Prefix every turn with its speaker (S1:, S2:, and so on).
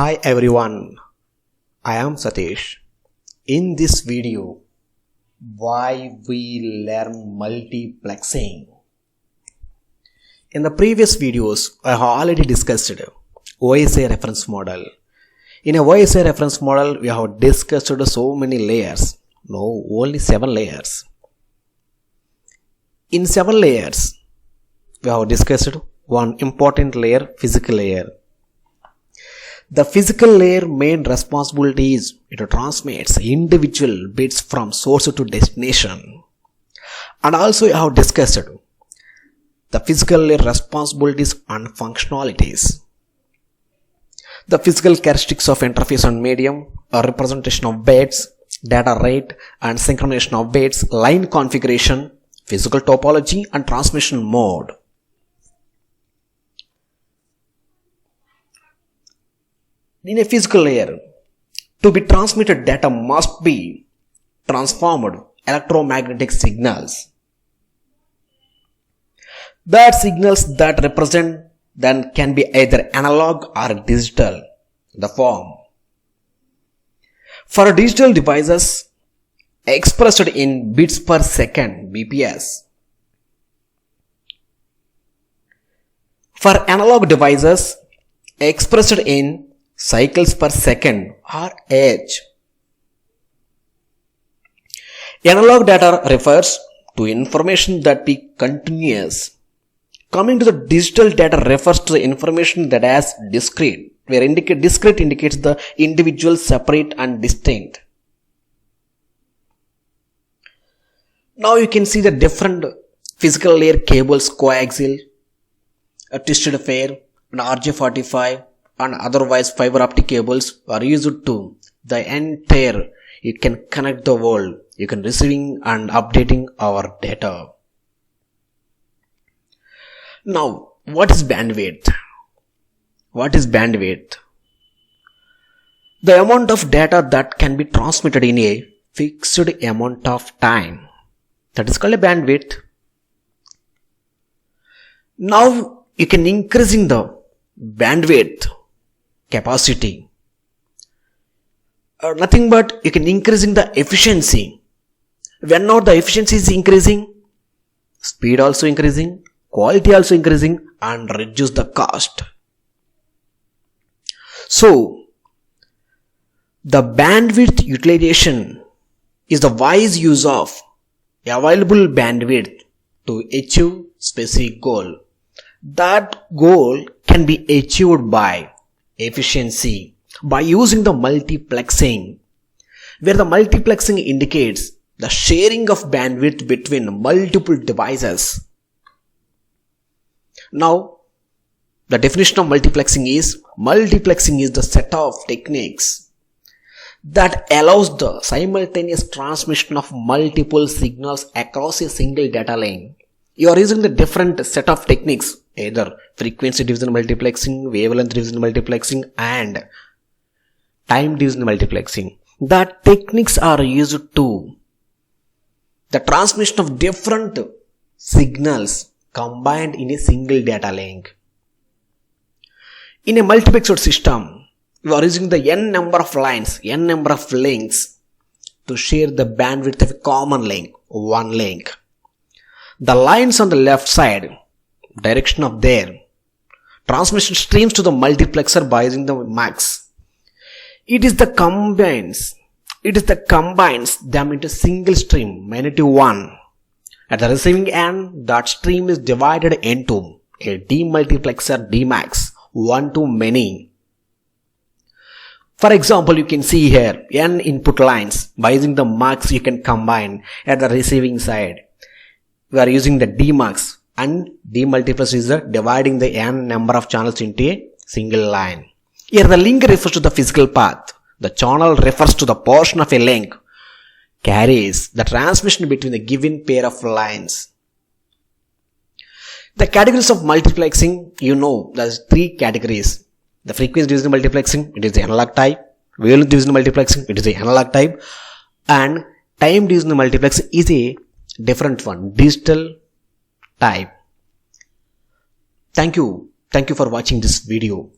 S1: Hi everyone, I am Satish. In this video, why we learn multiplexing. In the previous videos, I have already discussed OSI reference model. In a OSI reference model, we have discussed so many layers. No, only 7 layers. In 7 layers, we have discussed one important layer, physical layer. The physical layer main responsibility is it transmits individual bits from source to destination. And also we have discussed the physical layer responsibilities and functionalities. The physical characteristics of interface and medium, a representation of bits, data rate and synchronization of bits, line configuration, physical topology and transmission mode. In a physical layer, to be transmitted data must be transformed electromagnetic signals. That signals that represent then can be either analog or digital, the form. For digital devices, expressed in bits per second, BPS. For analog devices, expressed in cycles per second or H. Analog data refers to information that be continuous. Coming to the digital data refers to the information that has discrete, where discrete indicates the individual, separate and distinct. Now you can see the different physical layer cables, coaxial, a twisted pair, an RJ45 and otherwise fiber optic cables are used to the entire. You can connect the world. You can receiving and updating our data. Now, what is bandwidth? What is bandwidth? The amount of data that can be transmitted in a fixed amount of time. That is called a bandwidth. Now, you can increasing the bandwidth capacity. Nothing but you can increasing the efficiency. When not the efficiency is increasing, speed also increasing, quality also increasing and reduce the cost. So, the bandwidth utilization is the wise use of available bandwidth to achieve specific goal. That goal can be achieved by efficiency by using the multiplexing, where the multiplexing indicates the sharing of bandwidth between multiple devices. Now, the definition of multiplexing is the set of techniques that allows the simultaneous transmission of multiple signals across a single data link. You are using the different set of techniques, either frequency division multiplexing, wavelength division multiplexing and time division multiplexing. The techniques are used to the transmission of different signals combined in a single data link. In a multiplexed system, you are using the n number of lines, n number of links to share the bandwidth of a common link, one link. The lines on the left side, direction of their transmission streams to the multiplexer by using the max. It is the combines them into single stream, many to one. At the receiving end, that stream is divided into a demultiplexer Dmax, one to many. For example, you can see here n input lines. By using the max, you can combine at the receiving side. We are using the Dmax and demultiplexer is dividing the n number of channels into a single line. Here the link refers to the physical path. The channel refers to the portion of a link carries the transmission between the given pair of lines. The categories of multiplexing, there's 3 categories. The frequency division multiplexing, it is the analog type. Wavelength division multiplexing, it is the analog type. And time division multiplexing is a different one, digital type. Thank you for watching this video.